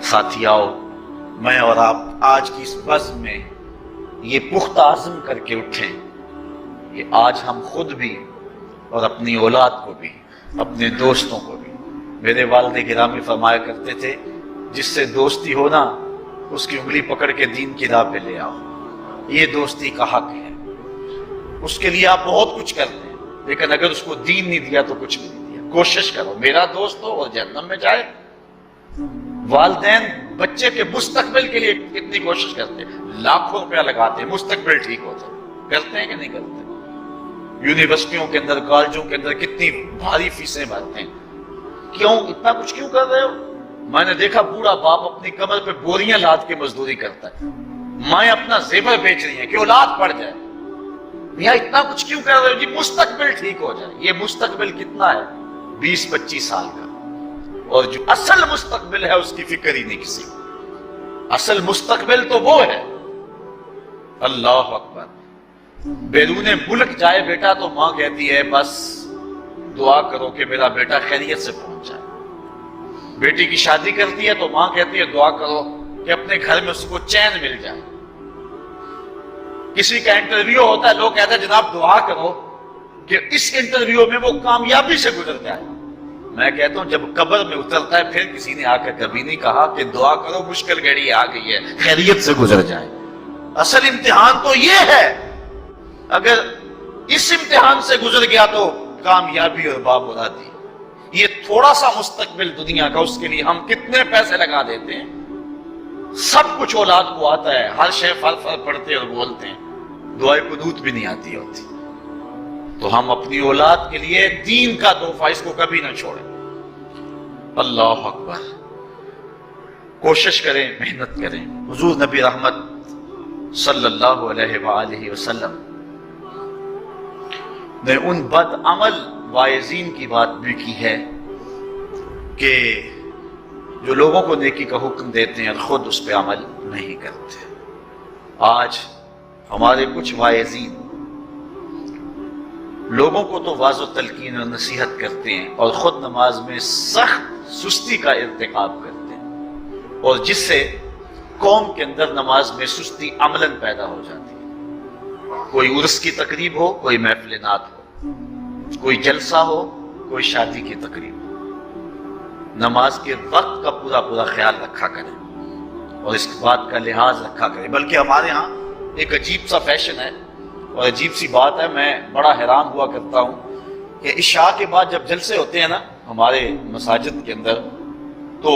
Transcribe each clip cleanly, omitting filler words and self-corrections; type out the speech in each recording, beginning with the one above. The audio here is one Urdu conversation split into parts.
ساتھیاؤ، میں اور آپ آج کی اس بزم میں یہ پختہ عزم کر کے اٹھیں کہ آج ہم خود بھی اور اپنی اولاد کو بھی، اپنے دوستوں کو بھی، میرے والد گرامی فرمایا کرتے تھے جس سے دوستی ہو نا اس کی انگلی پکڑ کے دین کی راہ پہ لے آؤ، یہ دوستی کا حق ہے۔ اس کے لیے آپ بہت کچھ کرتے ہیں لیکن اگر اس کو دین نہیں دیا تو کچھ بھی نہیں دیا۔ کوشش کرو میرا دوست ہو اور جہنم میں جائے۔ والدین بچے کے مستقبل کے لیے کتنی کوشش کرتے ہیں، لاکھوں روپیہ لگاتے ہیں مستقبل ٹھیک ہو جائے، کرتے ہیں کہ نہیں کرتے؟ یونیورسٹیوں کے اندر، کالجوں کے اندر کتنی بھاری فیسیں بھرتے ہیں، کیوں اتنا کچھ کیوں کر رہے ہو؟ میں نے دیکھا بوڑھا باپ اپنی کمر پہ بوریاں لاد کے مزدوری کرتا ہے، مائیں اپنا زیور بیچ رہی ہیں کہ اولاد پڑھ جائے۔ میاں اتنا کچھ کیوں کر رہے ہو؟ جی مستقبل ٹھیک ہو جائے۔ یہ مستقبل کتنا ہے؟ 20-25 سال کا، اور جو اصل مستقبل ہے اس کی فکر ہی نہیں کسی کو۔ اصل مستقبل تو وہ ہے، اللہ اکبر، بیرون ملک جائے بیٹا تو ماں کہتی ہے بس دعا کرو کہ میرا بیٹا خیریت سے پہنچ جائے۔ بیٹی کی شادی کرتی ہے تو ماں کہتی ہے دعا کرو کہ اپنے گھر میں اس کو چین مل جائے۔ کسی کا انٹرویو ہوتا ہے، لوگ کہتے ہیں جناب دعا کرو کہ اس انٹرویو میں وہ کامیابی سے گزر جائے۔ میں کہتا ہوں جب قبر میں اترتا ہے پھر کسی نے آ کر کبھی نہیں کہا کہ دعا کرو مشکل گھڑی آ گئی ہے خیریت سے گزر جائے۔ اصل امتحان تو یہ ہے، اگر اس امتحان سے گزر گیا تو کامیابی اور بامرادی۔ یہ تھوڑا سا مستقبل دنیا کا، اس کے لیے ہم کتنے پیسے لگا دیتے ہیں، سب کچھ اولاد کو آتا ہے، ہر شے فر فر پڑھتے اور بولتے ہیں، دعائے قنوت بھی نہیں آتی ہوتی۔ تو ہم اپنی اولاد کے لیے دین کا تحفہ اس کو کبھی نہ چھوڑیں۔ اللہ اکبر، کوشش کریں، محنت کریں۔ حضور نبی رحمت صلی اللہ علیہ وآلہ وسلم نے ان بد عمل واعظین کی بات بھی کی ہے کہ جو لوگوں کو نیکی کا حکم دیتے ہیں اور خود اس پہ عمل نہیں کرتے۔ آج ہمارے کچھ واعظین لوگوں کو تو واضح و تلقین اور نصیحت کرتے ہیں اور خود نماز میں سخت سستی کا ارتکاب کرتے ہیں، اور جس سے قوم کے اندر نماز میں سستی عملاً پیدا ہو جاتی ہے۔ کوئی عرس کی تقریب ہو، کوئی محفل نعت ہو، کوئی جلسہ ہو، کوئی شادی کی تقریب ہو، نماز کے وقت کا پورا خیال رکھا کریں اور اس بات کا لحاظ رکھا کریں۔ بلکہ ہمارے ہاں ایک عجیب سا فیشن ہے اور عجیب سی بات ہے، میں بڑا حیران ہوا کرتا ہوں کہ عشاء کے بعد جب جلسے ہوتے ہیں نا ہمارے مساجد کے اندر، تو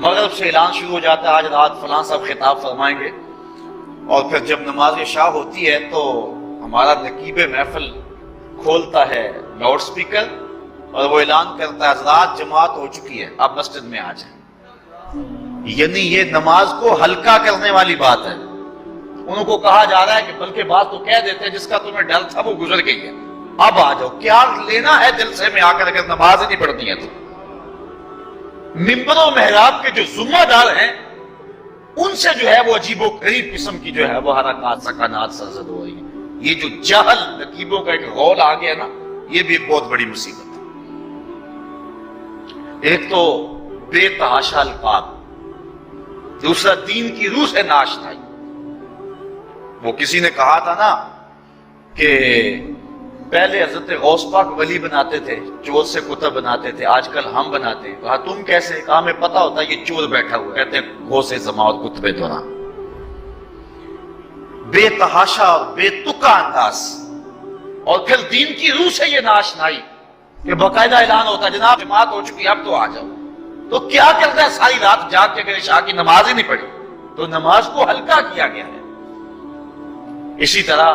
مغرب سے اعلان شروع ہو جاتا ہے آج رات فلاں صاحب خطاب فرمائیں گے، اور پھر جب نماز عشاء ہوتی ہے تو ہمارا نقیب محفل کھولتا ہے لاؤڈ سپیکر اور وہ اعلان کرتا ہے حضرات جماعت ہو چکی ہے، آپ مسجد میں آ جائیں۔ یعنی یہ نماز کو ہلکا کرنے والی بات ہے۔ انہوں کو کہا جا رہا ہے کہ بلکہ بات تو کہہ دیتے ہیں جس کا تمہیں ڈر تھا وہ گزر گئی ہے، اب آ جاؤ، کیا لینا ہے جلسے میں آ کر اگر نماز ہی نہیں پڑھنی ہے تو۔ ممبر و محراب کے جو ذمہ دار ہیں ان سے جو ہے وہ عجیب و غریب قسم کی جو ہے وہ حرکات سکنات سرزد ہو رہی ہیں۔ یہ جو جہل نقیبوں کا ایک غول آ گیا نا، یہ بھی ایک بہت بڑی مصیبت ہے۔ ایک تو بے تحاشا القاب، دوسرا دین کی روح سے ناشنائی۔ وہ کسی نے کہا تھا نا کہ پہلے حضرت غوث پاک ولی بناتے تھے، چور سے کتب بناتے تھے، آج کل ہم بناتے ہیں۔ کہا تم کیسے؟ کہا ہمیں پتا ہوتا ہے یہ چور بیٹھا ہوا ہے، کہتے ہیں غوث زمان اور کتب دوران۔ بے تحاشا اور بے تکا انداز، اور پھر دین کی روح سے یہ ناشنائی کہ باقاعدہ اعلان ہوتا ہے جناب جماعت ہو چکی اب تو آ جاؤ۔ تو کیا کرتا ہے ساری رات جاگ کے اگر عشاء کی نماز ہی نہیں پڑھی تو نماز کو ہلکا کیا گیا ہے۔ اسی طرح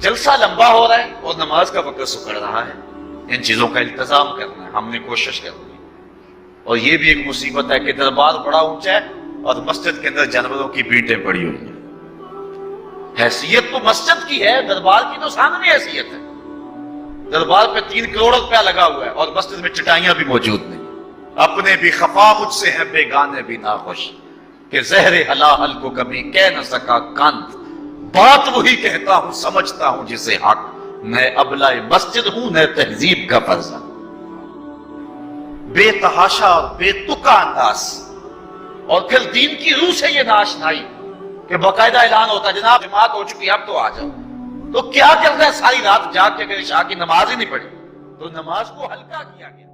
جلسہ لمبا ہو رہا ہے اور نماز کا وقت سکڑ رہا ہے۔ ان چیزوں کا التزام کرنا ہے، ہم نے کوشش کرنی ہے۔ اور یہ بھی ایک مصیبت ہے کہ دربار بڑا اونچا ہے اور مسجد کے اندر جانوروں کی بینٹیں پڑی ہوئی ہیں۔ حیثیت تو مسجد کی ہے، دربار کی تو ثانوی حیثیت ہے۔ دربار پہ 3 کروڑ روپیہ لگا ہوا ہے اور مسجد میں چٹائیاں بھی موجود نہیں۔ اپنے بھی خفا مجھ سے ہیں بیگانے بھی ناخوش، کہ زہر ہلاحل کو کبھی کہہ نہ سکا کند، بات وہی کہتا ہوں سمجھتا ہوں جسے حق، میں ابلہ مسجد ہوں نہ تہذیب کا فرزند۔ بے تحاشا اور بے تکا انداز، اور پھر دین کی روح سے یہ ناشنائی کہ باقاعدہ اعلان ہوتا ہے جناب جماعت ہو چکی اب تو آ جاؤ۔ تو کیا کر رہا ہے ساری رات جاگ کے، اگر عشاء کی نماز ہی نہیں پڑھی تو نماز کو ہلکا کیا گیا۔